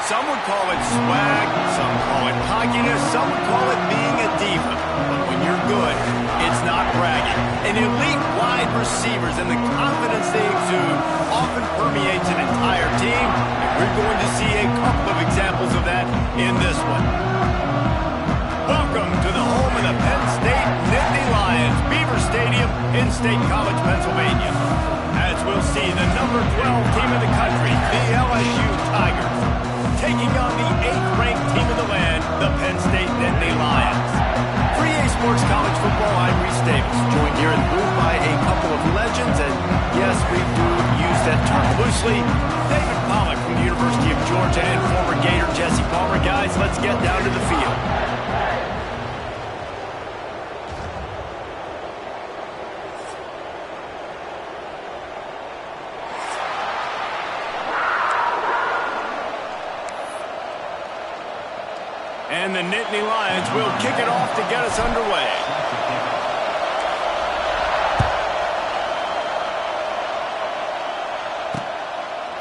Some would call it swag, some call it cockiness, some would call it being a diva. But when you're good, it's not bragging. And elite wide receivers and the confidence they exude often permeates an entire team. And we're going to see a couple of examples of that in this one. Welcome to the home of the Penn State Nittany Lions, Beaver Stadium in State College, Pennsylvania. As we'll see the number 12 team in the country, the LSU Tigers, taking on the 8th-ranked team in the land, the Penn State Nittany Lions. For EA Sports College Football, I'm Reese Davis, joined here in the booth by a couple of legends, and yes, we do use that term loosely. David Pollock from the University of Georgia and former Gator Jesse Palmer. Guys, let's get down to the field. And the Nittany Lions will kick it off to get us underway.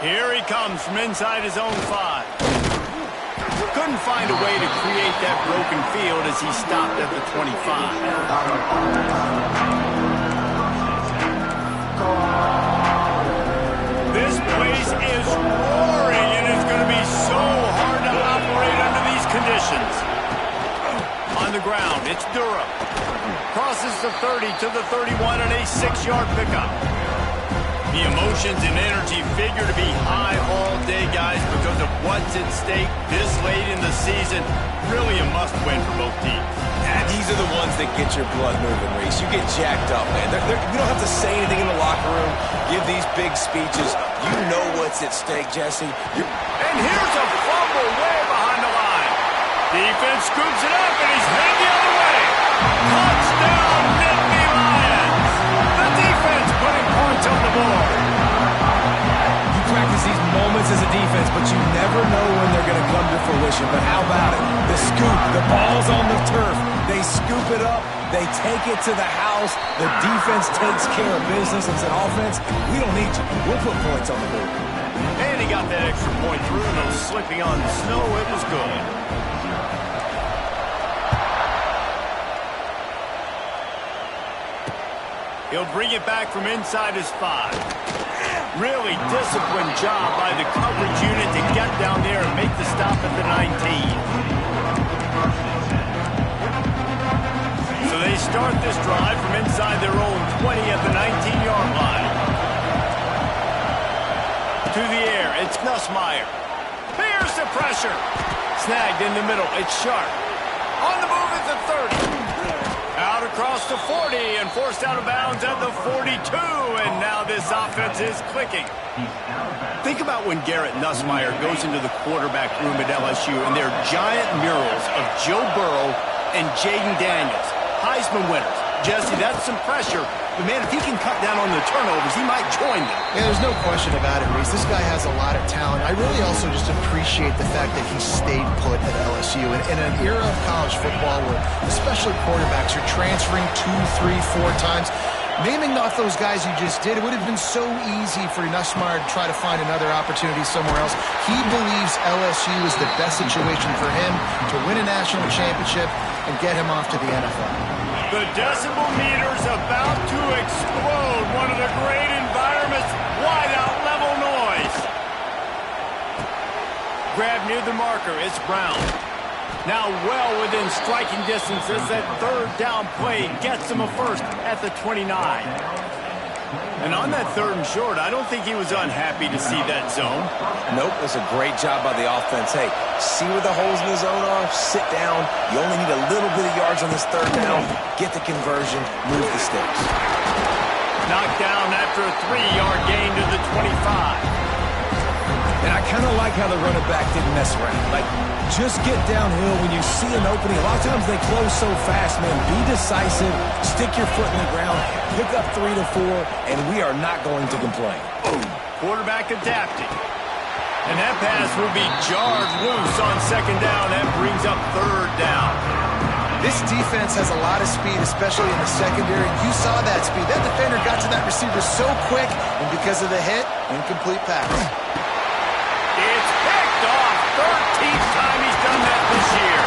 Here he comes from inside his own 5. Couldn't find a way to create that broken field as he stopped at the 25. This place is roaring, and it's going to be so hard to operate under these conditions. On the ground, it's Durham. Crosses the 30 to the 31 and a 6-yard pickup. The emotions and energy figure to be high all day, guys, because of what's at stake this late in the season. Really a must-win for both teams. Yeah, these are the ones that get your blood moving, Reese. You get jacked up, man. You don't have to say anything in the locker room, give these big speeches. You know what's at stake, Jesse. And here's a fumble way behind the line. Defense scoops it up, and he's headed the other way. Touchdown, Nittany Lions. The defense putting points on the board. You practice these moments as a defense, but you never know when they're going to come to fruition. But how about it? The scoop, the ball's on the turf. They scoop it up. They take it to the house. The defense takes care of business and said, offense, we don't need you. We'll put points on the board. And he got that extra point through, and those slipping on the snow, it was good. He'll bring it back from inside his 5. Really disciplined job by the coverage unit to get down there and make the stop at the 19. So they start this drive from inside their own 20 at the 19-yard line. To the air, it's Nussmeier. Here's the pressure. Snagged in the middle, it's Sharp. On the move at the 30. Out across the 40 and forced out of bounds at the 42. And now this offense is clicking. Think about when Garrett Nussmeier goes into the quarterback room at LSU and there are giant murals of Joe Burrow and Jaden Daniels, Heisman winners. Jesse, that's some pressure. But, man, if he can cut down on the turnovers, he might join them. Yeah, there's no question about it, Reese. This guy has a lot of talent. I really also just appreciate the fact that he stayed put at LSU. And in an era of college football where especially quarterbacks are transferring 2, 3, 4 times, naming off those guys you just did, it would have been so easy for Nussmeier to try to find another opportunity somewhere else. He believes LSU is the best situation for him to win a national championship and get him off to the NFL. The decibel meter's about to explode. One of the great environments, wide-out level noise. Grab near the marker, it's Brown. Now well within striking distance as that 3rd down play gets him a first at the 29. And on that 3rd and short, I don't think he was unhappy to see that zone. Nope, that's a great job by the offense. Hey, see where the holes in the zone are, sit down. You only need a little bit of yards on this 3rd down. Get the conversion, move the sticks. Knocked down after a 3-yard gain to the 25. And I kind of like how the running back didn't mess around. Like, just get downhill when you see an opening. A lot of times they close so fast, man. Be decisive, stick your foot in the ground, pick up 3 to 4, and we are not going to complain. Boom. Quarterback adapting. And that pass will be jarred loose on 2nd down. That brings up 3rd down. This defense has a lot of speed, especially in the secondary. You saw that speed. That defender got to that receiver so quick, and because of the hit, incomplete pass. It's picked off 13th time he's done that this year.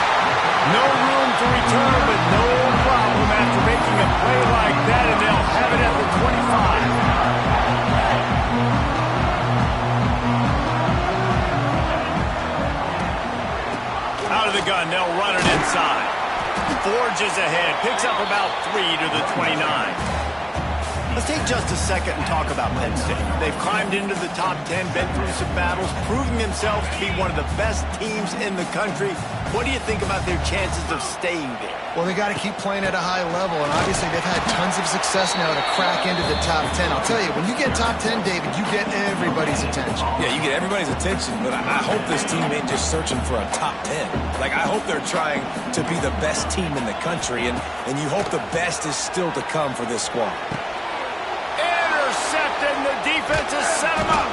No room to return, but no problem after making a play like that, and they'll have it at the 25. Out of the gun, they'll run it inside. Forges ahead, picks up about 3 to the 29. Let's take just a second and talk about Penn State. They've climbed into the top 10, been through some battles, proving themselves to be one of the best teams in the country. What do you think about their chances of staying there? Well, they got to keep playing at a high level, and obviously they've had tons of success now to crack into the top 10. I'll tell you, when you get top 10, David, you get everybody's attention. Yeah, you get everybody's attention, but I hope this team ain't just searching for a top 10. Like, I hope they're trying to be the best team in the country, and you hope the best is still to come for this squad. Intercepted, and the defense has set him up.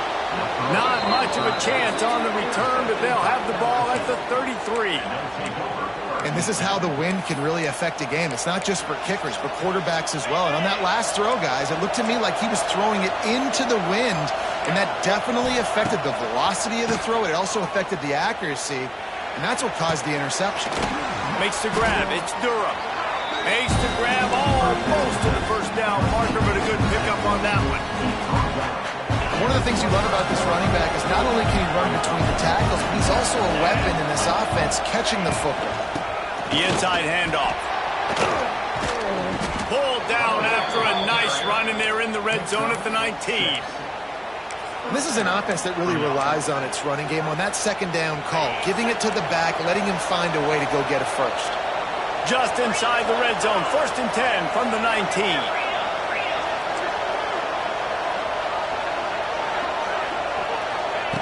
Not much of a chance on the return, but they'll have the ball at the 33. And this is how the wind can really affect a game. It's not just for kickers, but quarterbacks as well. And on that last throw, guys, it looked to me like he was throwing it into the wind, and that definitely affected the velocity of the throw. It also affected the accuracy, and that's what caused the interception. Makes the grab. It's Durham. Makes the grab almost to the first down marker, but a good pickup on that one. One of the things you love about this running back is not only can he run between the tackles, but he's also a weapon in this offense catching the football. The inside handoff. Pulled down after a nice run, and they're in the red zone at the 19. This is an offense that really relies on its running game on that second down call, giving it to the back, letting him find a way to go get a first. Just inside the red zone, 1st and 10 from the 19.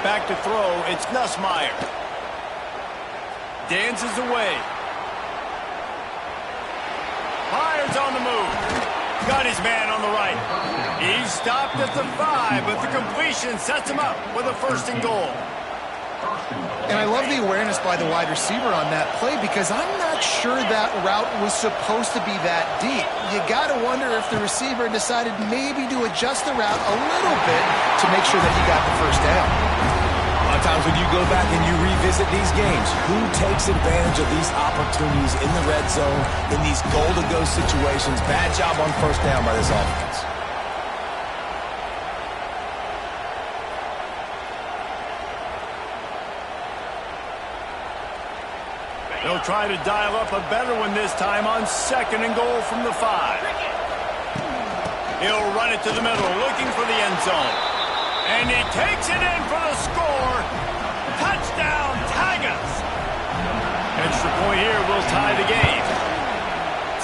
Back to throw, it's Nussmeier. Dances away. Myers on the move. Got his man on the right. He's stopped at the 5, but the completion sets him up with a 1st and goal. And I love the awareness by the wide receiver on that play because I'm not sure that route was supposed to be that deep. You got to wonder if the receiver decided maybe to adjust the route a little bit to make sure that he got the first down. A lot of times when you go back and you revisit these games, who takes advantage of these opportunities in the red zone, in these goal-to-go situations? Bad job on 1st down by this offense. They'll try to dial up a better one this time on 2nd and goal from the 5. He'll run it to the middle, looking for the end zone. And he takes it in for the score. Touchdown, Tigers. Extra point here will tie the game.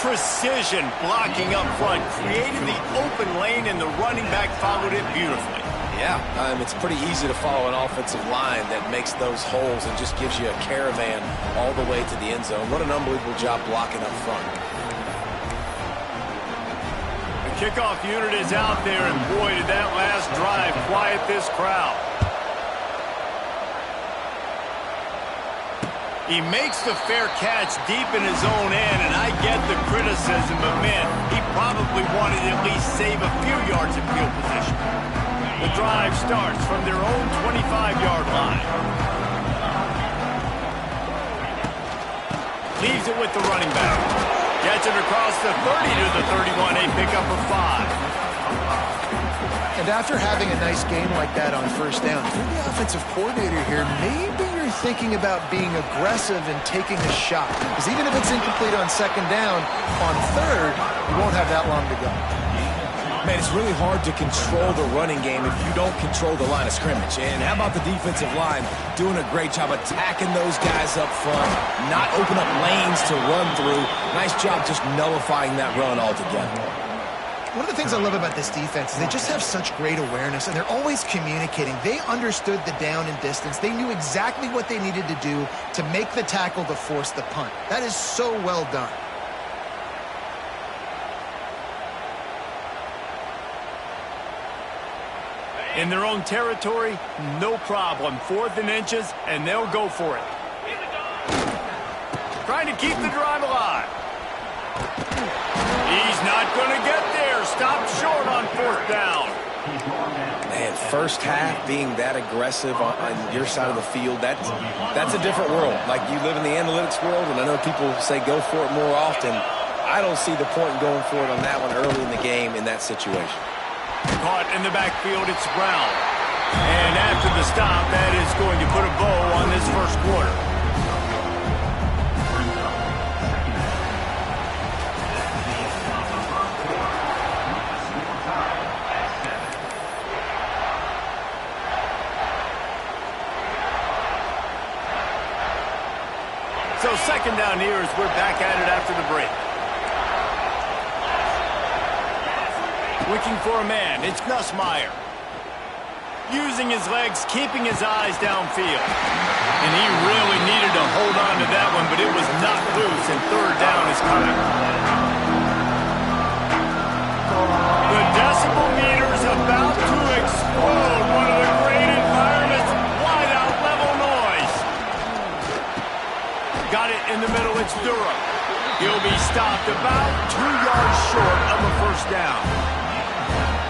Precision blocking up front, created the open lane, and the running back followed it beautifully. Yeah, it's pretty easy to follow an offensive line that makes those holes and just gives you a caravan all the way to the end zone. What an unbelievable job blocking up front. The kickoff unit is out there, and boy, did that last drive quiet this crowd. He makes the fair catch deep in his own end, and I get the criticism, but man, he probably wanted to at least save a few yards of field position. The drive starts from their own 25-yard line. Leaves it with the running back. Gets it across the 30 to the 31, a pickup of 5. And after having a nice game like that on 1st down, if you're the offensive coordinator here, maybe you're thinking about being aggressive and taking a shot. Because even if it's incomplete on 2nd down, on 3rd, you won't have that long to go. Man, it's really hard to control the running game if you don't control the line of scrimmage. And how about the defensive line doing a great job attacking those guys up front, not open up lanes to run through. Nice job just nullifying that run altogether. One of the things I love about this defense is they just have such great awareness, and they're always communicating. They understood the down and distance. They knew exactly what they needed to do to make the tackle to force the punt. That is so well done. In their own territory, no problem. 4th and inches, and they'll go for it. Trying to keep the drive alive. He's not going to get there. Stopped short on 4th down. Man, first half being that aggressive on your side of the field, that's a different world. Like, you live in the analytics world, and I know people say go for it more often. I don't see the point in going for it on that one early in the game in that situation. Caught in the backfield, it's Brown. And after the stop, that is going to put a bow on this first quarter. So second down here as we're back at it after the break. Looking for a man, it's Nussmeier. Using his legs, keeping his eyes downfield. And he really needed to hold on to that one, but it was not loose, and third down is coming. The decibel meter's about to explode. One of the great environments, wide out level noise. Got it in the middle, it's Durham. He'll be stopped about 2 yards short of a first down.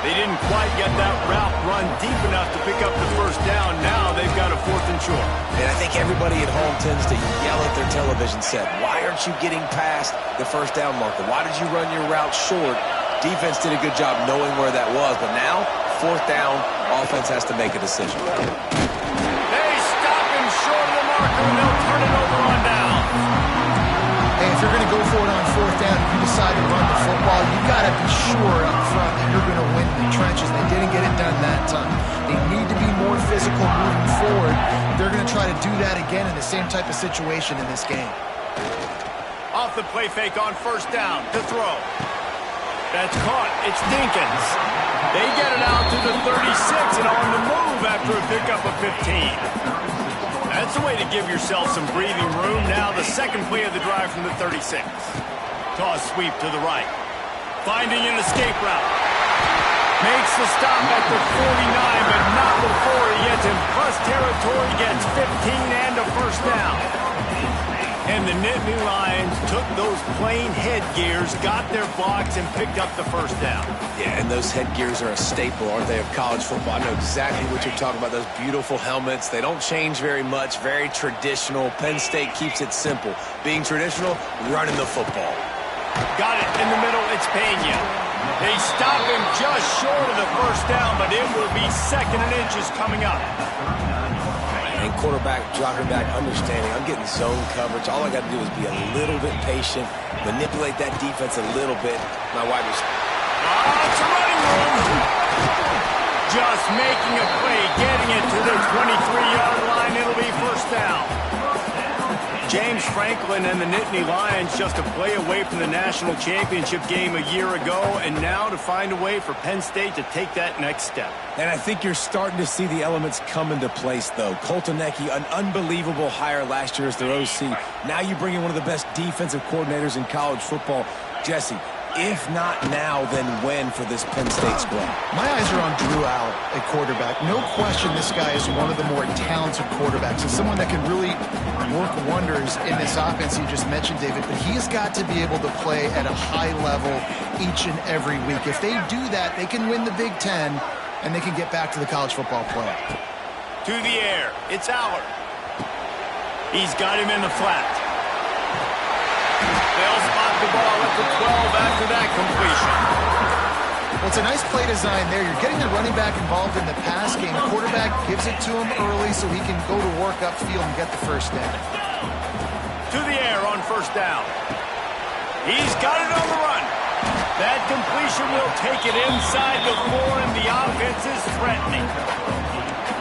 They didn't quite get that route run deep enough to pick up the first down. Now they've got a 4th and short. And I think everybody at home tends to yell at their television set. Why aren't you getting past the first down marker? Why did you run your route short? Defense did a good job knowing where that was. But now, 4th down, offense has to make a decision. They stop him short of the marker, and they'll turn it over on down. Hey, if you're going to go for it on 4th down, if you decide to run the football, you got to be sure up front that you're going to win in the trenches. They didn't get it done that time. They need to be more physical moving forward. They're going to try to do that again in the same type of situation in this game. Off the play fake on first down to throw. That's caught. It's Dinkins. They get it out to the 36 and on the move after a pickup of 15. That's a way to give yourself some breathing room. Now the second play of the drive from the 36. Toss sweep to the right. Finding an escape route. Makes the stop at the 49, but not before he gets in plus territory, gets 15 and a first down. And the Nittany Lions took those plain headgears, got their blocks, and picked up the first down. Yeah, and those headgears are a staple, aren't they, of college football? I know exactly what you're talking about, those beautiful helmets. They don't change very much, very traditional. Penn State keeps it simple. Being traditional, running the football. Got it in the middle, it's Pena. They stop him just short of the first down, but it will be 2nd and inches coming up. And quarterback dropping back, understanding, I'm getting zone coverage. All I got to do is be a little bit patient, manipulate that defense a little bit. My wide receiver. It's a running room. Just making a play, getting it to the 23-yard line. It'll be first down. James Franklin and the Nittany Lions just a play away from the national championship game a year ago, and now to find a way for Penn State to take that next step. And I think you're starting to see the elements come into place, though. Colton Necky, an unbelievable hire last year as their OC. Now you bring in one of the best defensive coordinators in college football. Jesse, if not now, then when for this Penn State squad? My eyes are on Drew Allen at quarterback. No question this guy is one of the more talented quarterbacks. It's someone that can really work wonders in this offense you just mentioned, David. But he's got to be able to play at a high level each and every week. If they do that, they can win the Big Ten, and they can get back to the college football playoff. To the air, it's Allard. He's got him in the flat. They'll spot the ball at the 12 after that completion. Well, it's a nice play design there. You're getting the running back involved in the pass game. The quarterback gives it to him early so he can go to work upfield and get the first down. To the air on first down. He's got it on the run. That completion will take it inside the 4, and the offense is threatening.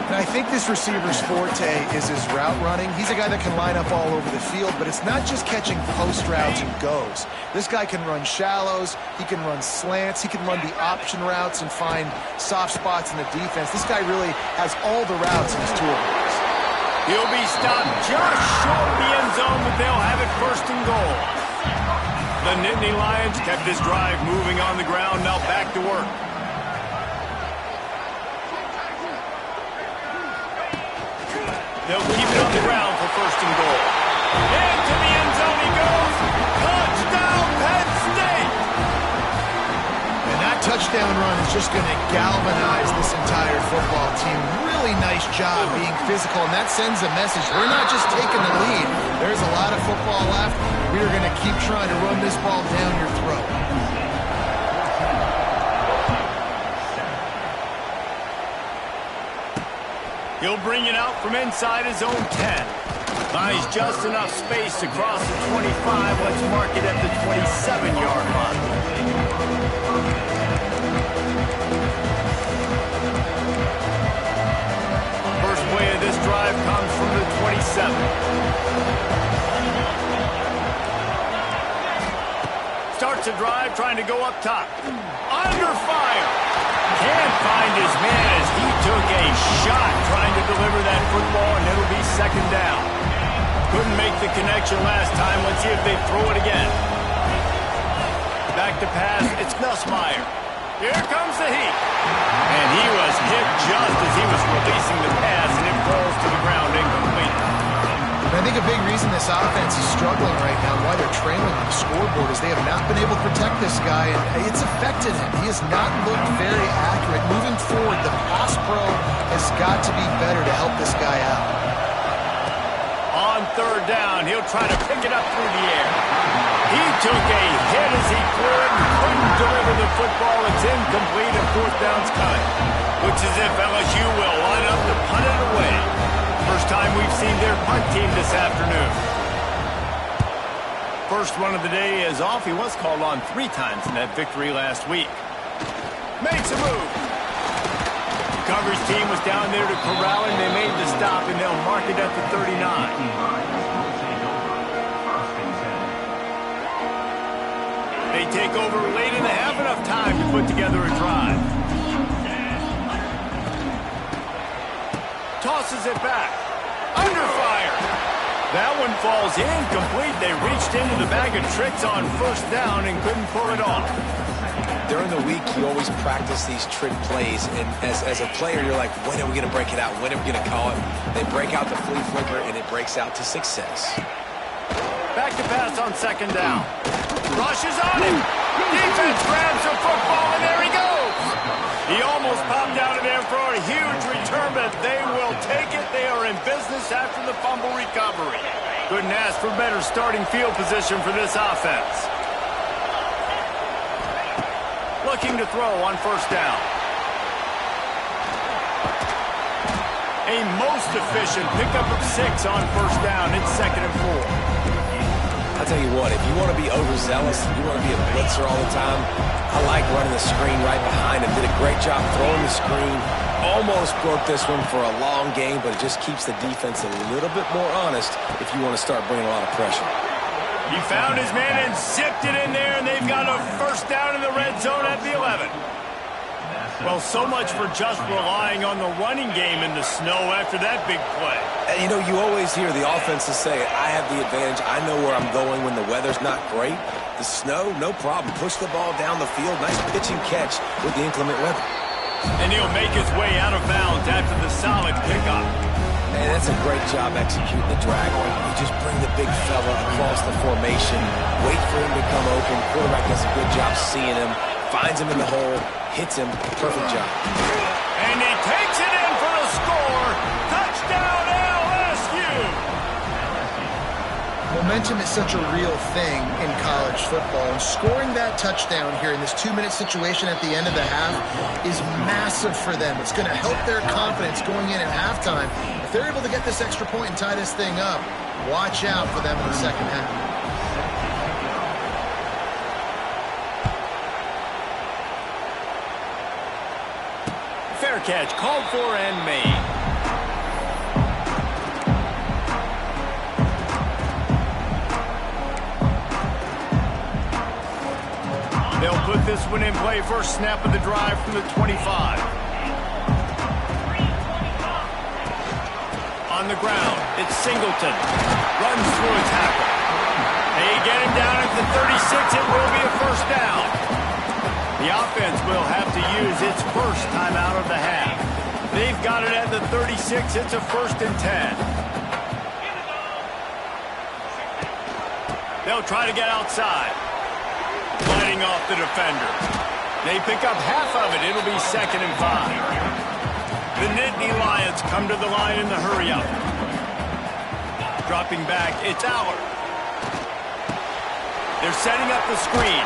And I think this receiver's forte is his route running. He's a guy that can line up all over the field, but it's not just catching post routes and goes. This guy can run shallows, he can run slants, he can run the option routes and find soft spots in the defense. This guy really has all the routes in his toolbox. He'll be stopped just short of the end zone, but they'll have it first and goal. The Nittany Lions kept this drive moving on the ground, now back to work. They'll keep it on the ground for first and goal. Into the end zone he goes. Touchdown, Penn State! And that touchdown run is just going to galvanize this entire football team. Really nice job being physical, and that sends a message. We're not just taking the lead. There's a lot of football left. We are going to keep trying to run this ball down your throat. He'll bring it out from inside his own 10. Buys just enough space to cross the 25. Let's mark it at the 27-yard line. First play of this drive comes from the 27. Starts a drive trying to go up top. Under fire. Can't find his man as he took a shot trying to deliver that football, and it'll be second down. Couldn't make the connection last time. Let's see if they throw it again. Back to pass. It's Nussmeier. Here comes the heat. And he was hit just as he was releasing the pass, and it falls to the ground incomplete. I think a big reason this offense is struggling right now, why they're trailing on the scoreboard, is they have not been able to protect this guy, and it's affected him. He has not looked very accurate. Moving forward, the pass pro has got to be better to help this guy out. On third down, he'll try to pick it up through the air. He took a hit as he threw it and couldn't deliver the football. It's incomplete, and fourth down's coming. Looks as if LSU will line up to punt it away. First time we've seen their punt team this afternoon. First run of the day is off. He was called on 3 times in that victory last week. Makes a move. The coverage team was down there to corral him. They made the stop, and they'll mark it at the 39. They take over late in the half, enough time to put together a drive. Tosses it back. Under fire. That one falls incomplete. They reached into the bag of tricks on first down and couldn't pull it off. During the week, you always practice these trick plays, and as a player, you're like, when are we going to break it out? When are we going to call it? They break out the flea flicker, and it breaks out to success. Back to pass on second down. Rushes on him. Defense grabs the football, and there he goes. He almost popped out of there for a huge return, but they will take it. They are in business after the fumble recovery. Couldn't ask for better starting field position for this offense. Looking to throw on first down. A most efficient pickup of 6 on first down. It's 2nd and 4. I'll tell you what, if you want to be overzealous, if you want to be a blitzer all the time, I like running the screen right behind him. Did a great job throwing the screen. Almost broke this one for a long game, but it just keeps the defense a little bit more honest if you want to start bringing a lot of pressure. He found his man and zipped it in there, and they've got a first down in the red zone at the 11. Well, so much for just relying on the running game in the snow after that big play. And you know, you always hear the offenses say, I have the advantage. I know where I'm going when the weather's not great. The snow, no problem. Push the ball down the field. Nice pitch and catch with the inclement weather. And he'll make his way out of bounds after the solid pickup. And that's a great job executing the drag route. You just bring the big fella across the formation, wait for him to come open. Quarterback does a good job seeing him, finds him in the hole, hits him. Perfect job. And he takes it in for the score. Touchdown, LSU! Momentum is such a real thing in college football, and scoring that touchdown here in this 2-minute situation at the end of the half is massive for them. It's going to help their confidence going in at halftime. If they're able to get this extra point and tie this thing up, watch out for them in the second half. Fair catch, called for and made. They'll put this one in play. First snap of the drive from the 25. On the ground, it's Singleton. Runs through a tackle. They get him down at the 36. It will be a first down. The offense will have to use its first timeout of the half. They've got it at the 36. It's a 1st and 10. They'll try to get outside. Fighting off the defender. They pick up half of it. It'll be 2nd and 5. The Nittany Lions come to the line in the hurry-up. Dropping back, it's Aller. They're setting up the screen.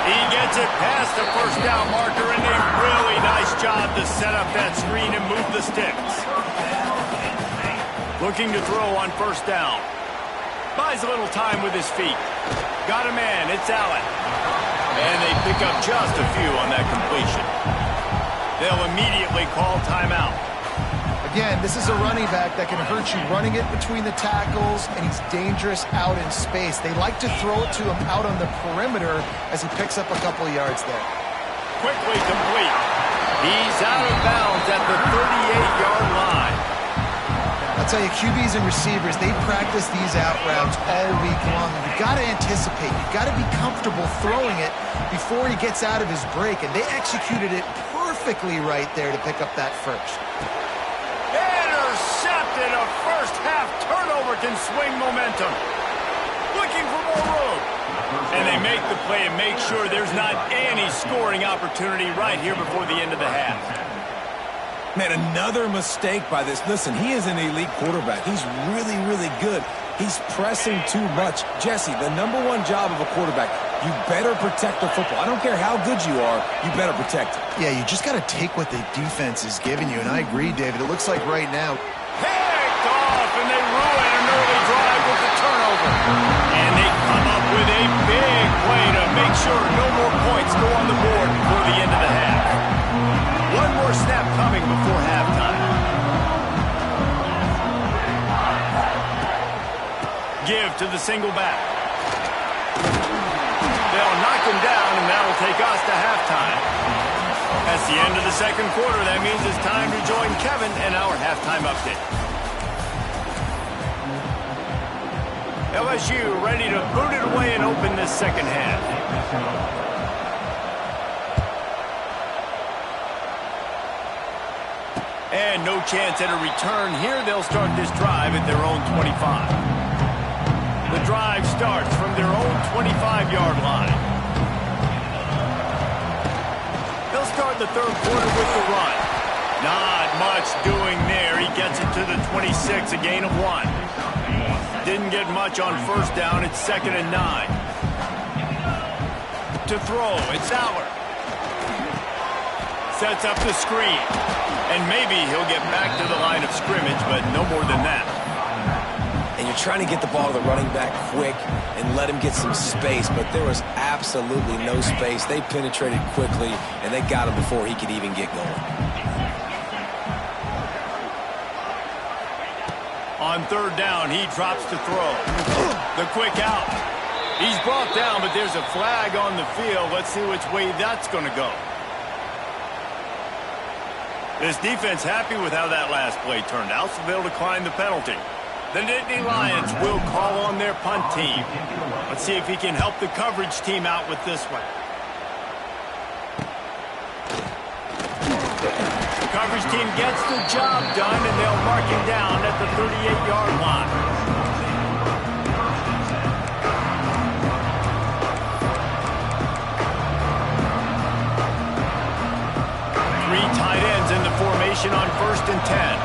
He gets it past the first down marker, and a really nice job to set up that screen and move the sticks. Looking to throw on 1st down. Buys a little time with his feet. Got a man, it's Allen. And they pick up just a few on that completion. They'll immediately call timeout. Again, this is a running back that can hurt you running it between the tackles, and he's dangerous out in space. They like to throw it to him out on the perimeter as he picks up a couple of yards there. Quickly complete. He's out of bounds at the 38-yard line. I'll tell you, QBs and receivers, they practice these out routes all week long. You've got to anticipate. You've got to be comfortable throwing it before he gets out of his break, and they executed it perfectly right there to pick up that first. Intercepted. A first-half turnover can swing momentum. Looking for more room. And they make the play and make sure there's not any scoring opportunity right here before the end of the half. Man, another mistake by this. Listen, he is an elite quarterback. He's really, really good. He's pressing too much. Jesse, the #1 job of a quarterback, you better protect the football. I don't care how good you are, you better protect it. Yeah, you just got to take what the defense is giving you, and I agree, David. It looks like right now. Picked off, and they ruin an early drive with the turnover. And they come up with a big play to make sure no more points go on the board before the end of the half. One more snap coming before halftime. Give to the single back. They'll knock him down, and that'll take us to halftime. That's the end of the 2nd quarter. That means it's time to join Kevin and our halftime update. LSU ready to boot it away and open this 2nd half. And no chance at a return here. They'll start this drive at their own 25. The drive starts from their own 25-yard line. They'll start the 3rd quarter with the run. Not much doing there. He gets it to the 26, a gain of 1. Didn't get much on 1st down. It's 2nd and 9. To throw, it's Aller. Sets up the screen. And maybe he'll get back to the line of scrimmage, but no more than that. And you're trying to get the ball to the running back quick and let him get some space, but there was absolutely no space. They penetrated quickly, and they got him before he could even get going. On 3rd down, he drops to throw. The quick out. He's brought down, but there's a flag on the field. Let's see which way that's going to go. This defense happy with how that last play turned out, so they'll decline the penalty. The Nittany Lions will call on their punt team. Let's see if he can help the coverage team out with this one. The coverage team gets the job done, and they'll mark him down at the 38-yard line. Three tight ends in the formation on 1st and 10.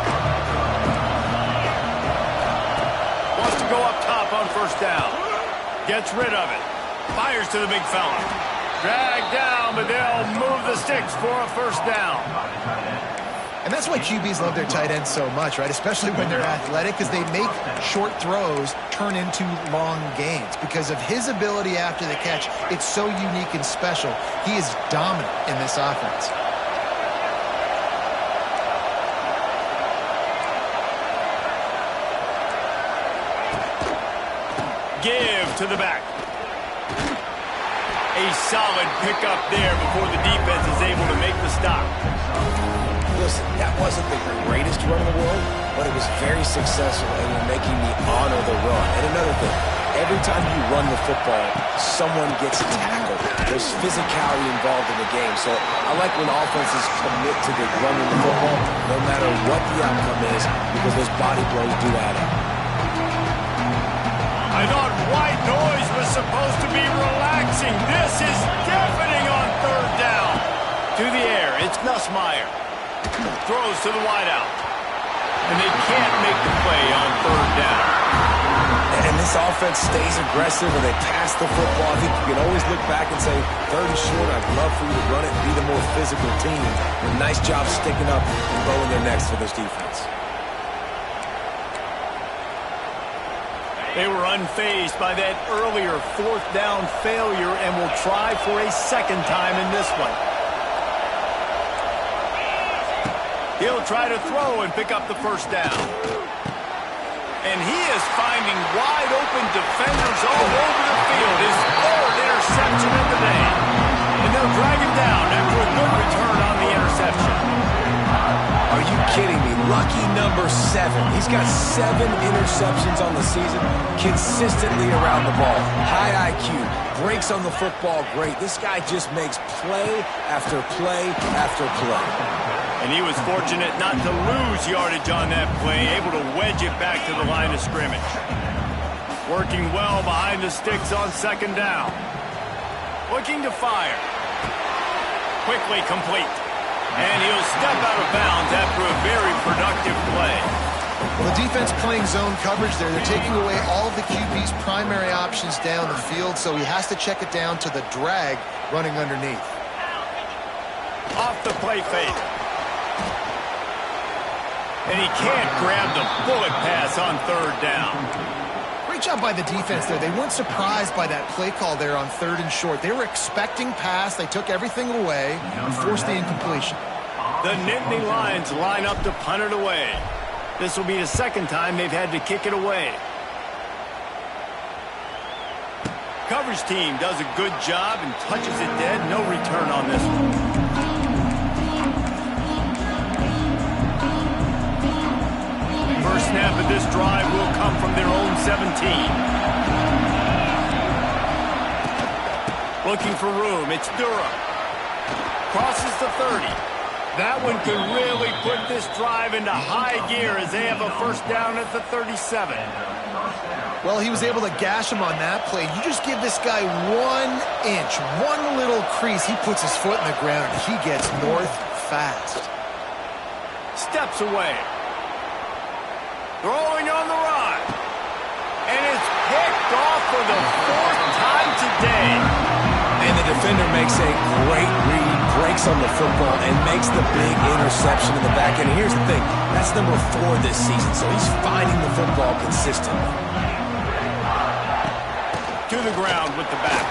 Wants to go up top on 1st down. Gets rid of it. Fires to the big fella. Dragged down, but they'll move the sticks for a 1st down. And that's why QBs love their tight ends so much, right? Especially when they're athletic, because they make short throws turn into long gains. Because of his ability after the catch, it's so unique and special. He is dominant in this offense. Give to the back. A solid pickup there before the defense is able to make the stop. Listen, that wasn't the greatest run in the world, but it was very successful, and you're making me honor the run. And another thing, every time you run the football, someone gets tackled. There's physicality involved in the game. So I like when offenses commit to the running the football, no matter what the outcome is, because those body blows do add up. I thought white noise was supposed to be relaxing. This is deafening on 3rd Throws to the wideout. And they can't make the play on third down. And this offense stays aggressive and they pass the football. I think you can always look back and say, third and short, I'd love for you to run it and be the more physical team. But nice job sticking up and bowing their necks for this defense. They were unfazed by that earlier fourth down failure and will try for a second time in this one. He'll try to throw and pick up the first down. And he is finding wide open defenders all over the field. His third interception of the day. And they'll drag him down after a good return on the interception. Are you kidding me? Lucky number 7. He's got 7 interceptions on the season, consistently around the ball. High IQ, breaks on the football great. This guy just makes play after play after play. And he was fortunate not to lose yardage on that play, able to wedge it back to the line of scrimmage. Working well behind the sticks on second down. Looking to fire. Quickly complete. And he'll step out of bounds after a very productive play. Well, the defense playing zone coverage there. They're taking away all of the QB's primary options down the field, so he has to check it down to the drag running underneath. Off the play fake. And he can't grab the bullet pass on third down. Great job by the defense there. They weren't surprised by that play call there on third and short. They were expecting pass. They took everything away and forced the incompletion. The Nittany Lions line up to punt it away. This will be the second time they've had to kick it away. Coverage team does a good job and touches it dead. No return on this one. First snap of this drive will come from their own 17. Looking for room. It's Durham. Crosses the 30. That one could really put this drive into high gear as they have a first down at the 37. Well, he was able to gash him on that play. You just give this guy 1 inch, one little crease. He puts his foot in the ground and he gets north fast. Steps away. Throwing on the run. And it's picked off for the 4th time today. And the defender makes a great read, breaks on the football, and makes the big interception in the back end. And here's the thing, that's number 4 this season, so he's finding the football consistently. To the ground with the back.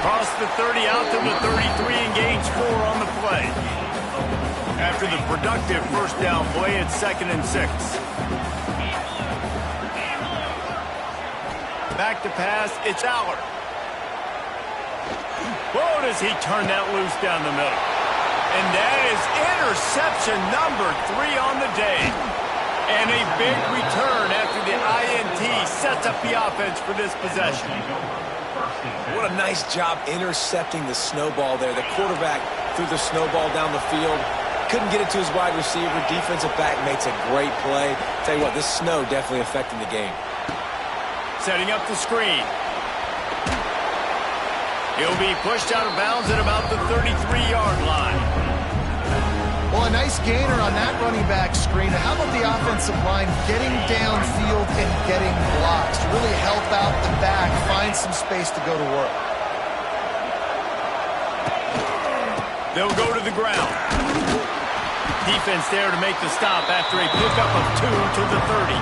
Cross the 30 out to the 33 and gains 4 on the play. After the productive first down play, it's 2nd and 6. Back to pass, it's Aller. Whoa, does he turn that loose down the middle. And that is interception number 3 on the day. And a big return after the INT sets up the offense for this possession. What a nice job intercepting the snowball there. The quarterback threw the snowball down the field. Couldn't get it to his wide receiver. Defensive back makes a great play. Tell you what, this snow definitely affecting the game. Setting up the screen. He'll be pushed out of bounds at about the 33-yard line. Well, a nice gainer on that running back screen. How about the offensive line getting downfield and getting blocks to really help out the back, find some space to go to work. They'll go to the ground. Defense there to make the stop after a pickup of 2 to the 30.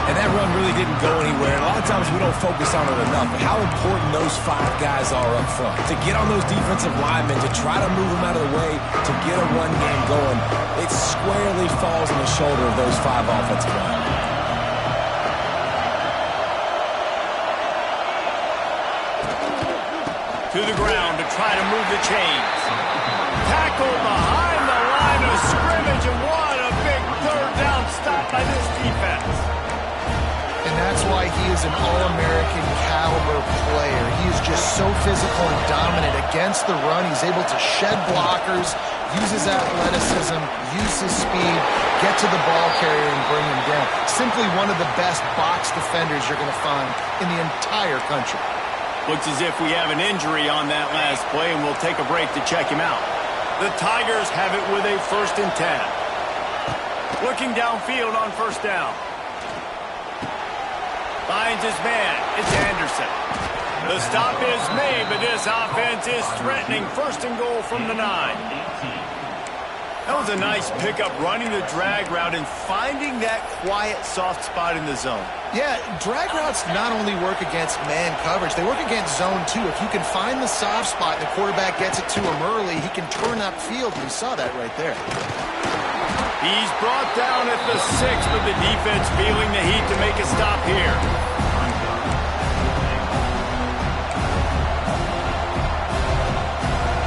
And that run really didn't go anywhere. And a lot of times we don't focus on it enough, but how important those 5 guys are up front. To get on those defensive linemen, to try to move them out of the way, to get a run game going, it squarely falls on the shoulder of those 5 offensive linemen. To the ground to try to move the chains. Tackle behind the line of scrimmage, and what a big third down stop by this defense. And that's why he is an All-American caliber player. He is just so physical and dominant against the run. He's able to shed blockers, use his athleticism, use his speed, get to the ball carrier and bring him down. Simply one of the best box defenders you're going to find in the entire country. Looks as if we have an injury on that last play, and we'll take a break to check him out. The Tigers have it with a 1st and 10. Looking downfield on 1st down. Finds his man. It's Anderson. The stop is made, but this offense is threatening 1st and goal from the 9. That was a nice pickup, running the drag route and finding that quiet, soft spot in the zone. Yeah, drag routes not only work against man coverage, they work against zone too. If you can find the soft spot and the quarterback gets it to him early, he can turn upfield. We saw that right there. He's brought down at the 6, but the defense feeling the heat to make a stop here.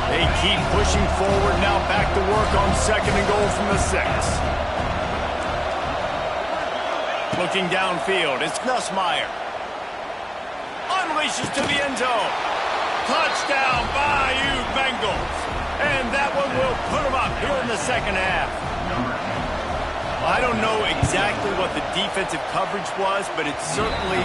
They keep pushing forward, now back to work on 2nd and goal from the 6. Looking downfield, it's Nussmeier. Unleashes to the end zone. Touchdown, Bayou Bengals. And that one will put them up here in the 2nd half. I don't know exactly what the defensive coverage was, but it certainly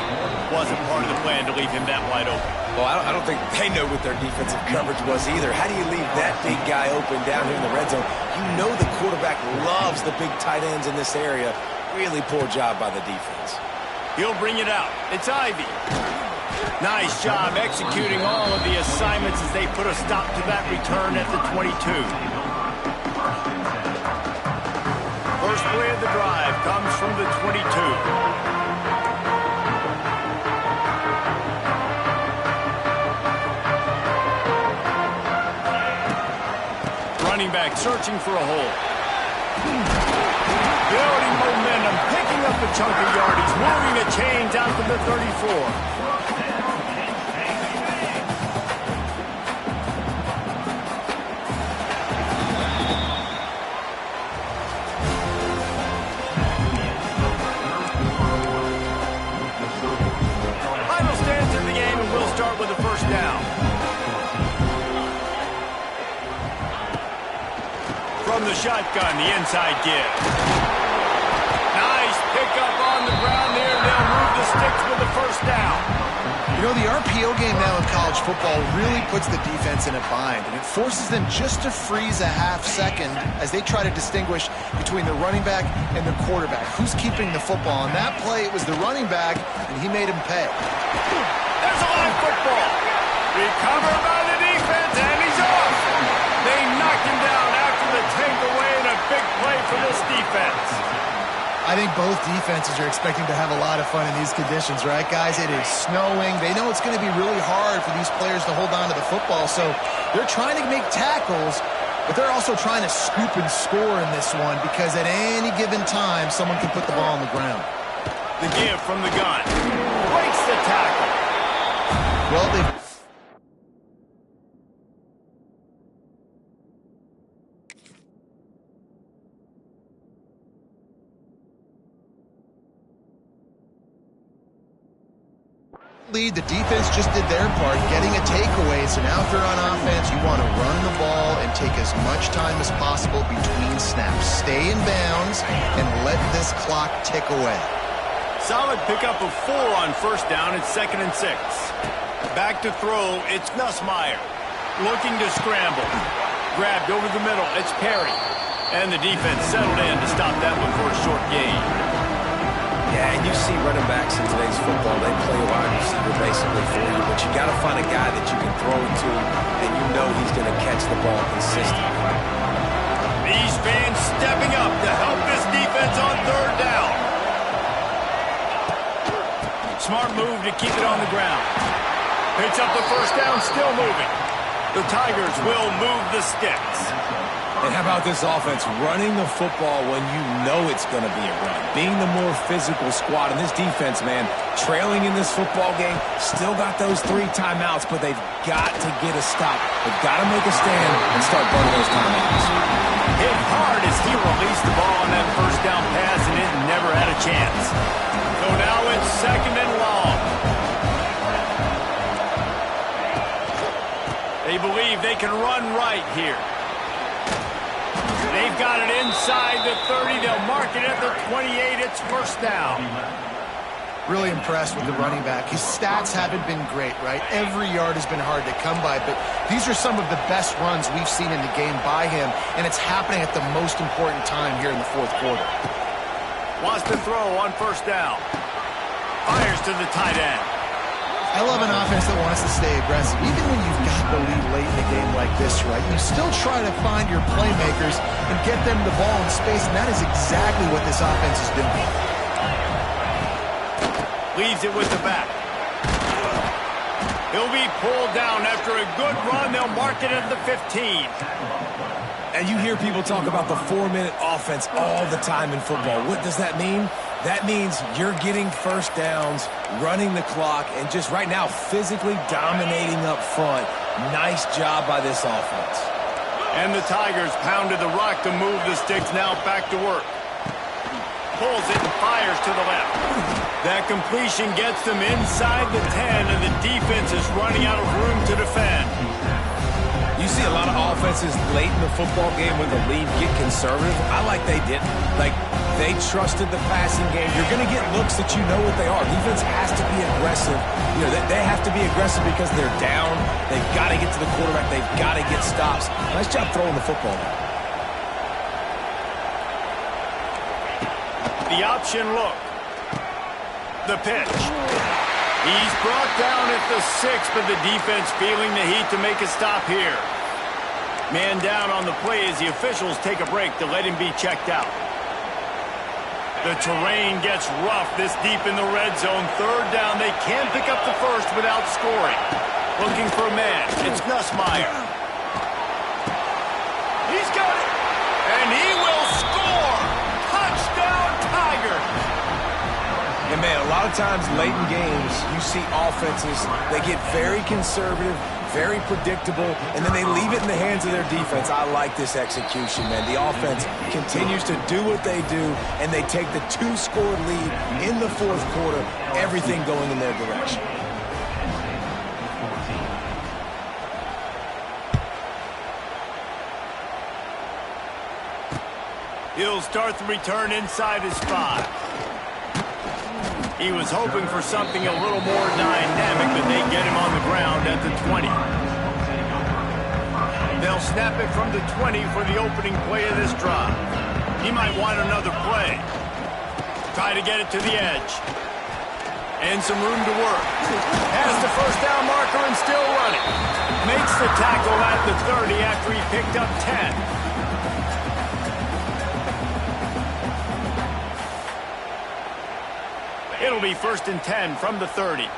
wasn't part of the plan to leave him that wide open. Well, I don't think they know what their defensive coverage was either. How do you leave that big guy open down here in the red zone? You know the quarterback loves the big tight ends in this area. Really poor job by the defense. He'll bring it out. It's Ivy. Nice job executing all of the assignments as they put a stop to that return at the 22. First play of the drive comes from the 22. Running back searching for a hole. Building momentum, picking up a chunk of yardage, moving the chains out to the 34. From the shotgun, the inside give. Nice pickup on the ground there. They'll move the sticks with the 1st down. You know, the RPO game now in college football really puts the defense in a bind, and it forces them just to freeze a half second as they try to distinguish between the running back and the quarterback. Who's keeping the football? On that play, it was the running back, and he made him pay. There's a live football. Recovered by the defense, and he's off. They knocked him down after the takeaway, and a big play for this defense. I think both defenses are expecting to have a lot of fun in these conditions, right, guys? It is snowing. They know it's going to be really hard for these players to hold on to the football, so they're trying to make tackles, but they're also trying to scoop and score in this one because at any given time, someone can put the ball on the ground. The give from the gun. Breaks the tackle. Well, they've lead. The defense just did their part, getting a takeaway. So now if you're on offense, you want to run the ball and take as much time as possible between snaps. Stay in bounds and let this clock tick away. Solid pickup of 4 on 1st down. It's 2nd and 6. Back to throw. It's Nussmeier. Looking to scramble. Grabbed over the middle. It's Perry. And the defense settled in to stop that one for a short gain. Yeah, and you see running backs in today's football, they play a wide receiver basically for you, but you got to find a guy that you can throw it to, and you know he's going to catch the ball consistently. These fans stepping up to help this defense on 3rd down. Smart move to keep it on the ground. Picks up the 1st down, still moving. The Tigers will move the sticks. And how about this offense running the football when you know it's going to be a run? Being the more physical squad, and this defense, man, trailing in this football game, still got those 3 timeouts, but they've got to get a stop. They've got to make a stand and start burning those timeouts. Hit hard as he released the ball on that 1st down pass, and it never had a chance. So now it's 2nd and long. They believe they can run right here. They've got it inside the 30. They'll mark it at the 28. It's 1st down. Really impressed with the running back. His stats haven't been great, right? Every yard has been hard to come by, but these are some of the best runs we've seen in the game by him, and it's happening at the most important time here in the fourth quarter. Wants to throw on first down. Fires to the tight end. I love an offense that wants to stay aggressive. Even when you've got the lead late in a game like this, right, you still try to find your playmakers and get them the ball in space, and that is exactly what this offense is doing. Leaves it with the back. He'll be pulled down after a good run. They'll mark it at the 15. And you hear people talk about the 4-minute offense all the time in football. What does that mean? That means you're getting first downs, running the clock, and just right now physically dominating up front. Nice job by this offense. And the Tigers pounded the rock to move the sticks. Now back to work. Pulls it and fires to the left. That completion gets them inside the 10, and the defense is running out of room to defend. You see a lot of offenses late in the football game with the lead get conservative. I like they didn't. Like, they trusted the passing game. You're going to get looks that you know what they are. Defense has to be aggressive. You know, they have to be aggressive because they're down. They've got to get to the quarterback. They've got to get stops. Nice job throwing the football. The option look. The pitch. He's brought down at the 6, but the defense feeling the heat to make a stop here. Man down on the play as the officials take a break to let him be checked out. The terrain gets rough this deep in the red zone. Third down. They can't pick up the first without scoring. Looking for a man. It's Nussmeier. He's got it. And he will score. Touchdown, Tigers. And, man, a lot of times late in games, you see offenses, they get very conservative, very predictable, and then they leave it in the hands of their defense. I like this execution, man. The offense continues to do what they do, and they take the 2-score lead in the fourth quarter, everything going in their direction. He'll start the return inside his 5. He was hoping for something a little more dynamic, but they get him on the ground at the 20. They'll snap it from the 20 for the opening play of this drive. He might want another play. Try to get it to the edge. And some room to work. Has the first down marker and still running. Makes the tackle at the 30 after he picked up 10. It'll be 1st and 10 from the 30.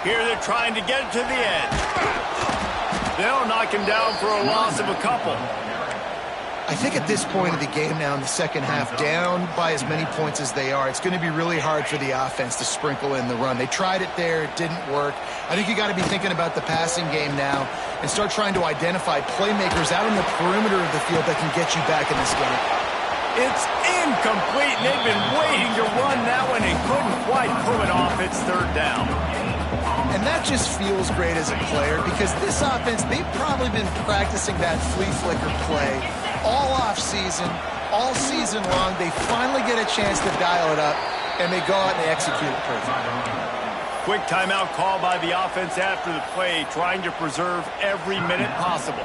Here they're trying to get it to the edge. They'll knock him down for a loss of a couple. I think at this point of the game now in the second half, down by as many points as they are, it's going to be really hard for the offense to sprinkle in the run. They tried it there. It didn't work. I think you got to be thinking about the passing game now and start trying to identify playmakers out on the perimeter of the field that can get you back in this game. It's incomplete. They've been waiting to run that one and couldn't quite pull it off. It's 3rd down. And that just feels great as a player because this offense, they've probably been practicing that flea flicker play all off season, all season long. They finally get a chance to dial it up, and they go out and they execute it perfectly. Quick timeout call by the offense after the play, trying to preserve every minute possible.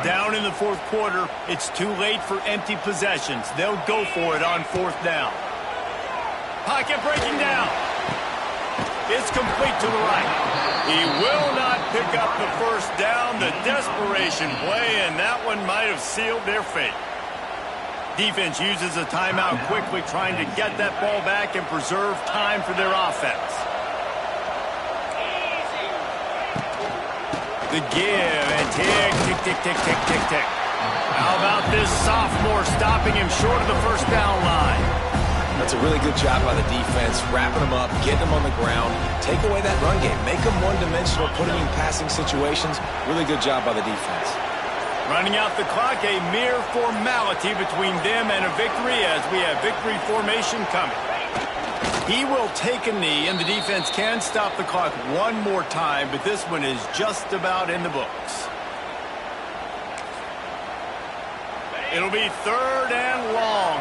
Down in the fourth quarter, it's too late for empty possessions. They'll go for it on 4th down. Pocket breaking down. It's complete to the right. He will not pick up the first down. The desperation play, and that one might have sealed their fate. Defense uses a timeout quickly, trying to get that ball back and preserve time for their offense. The give and tick, tick, tick, tick, tick, tick, tick. How about this sophomore stopping him short of the first down line? That's a really good job by the defense, wrapping them up, getting them on the ground, take away that run game, make them one-dimensional, putting them in passing situations. Really good job by the defense. Running out the clock, a mere formality between them and a victory as we have victory formation coming. He will take a knee, and the defense can stop the clock one more time, but this one is just about in the books. It'll be 3rd and long.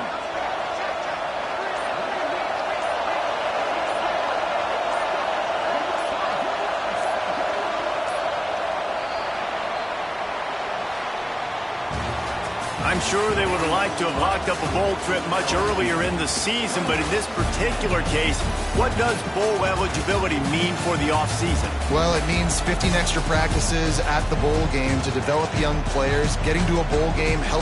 I'm sure they would have liked to have locked up a bowl trip much earlier in the season, but in this particular case, what does bowl eligibility mean for the offseason? Well, it means 15 extra practices at the bowl game to develop young players. Getting to a bowl game helps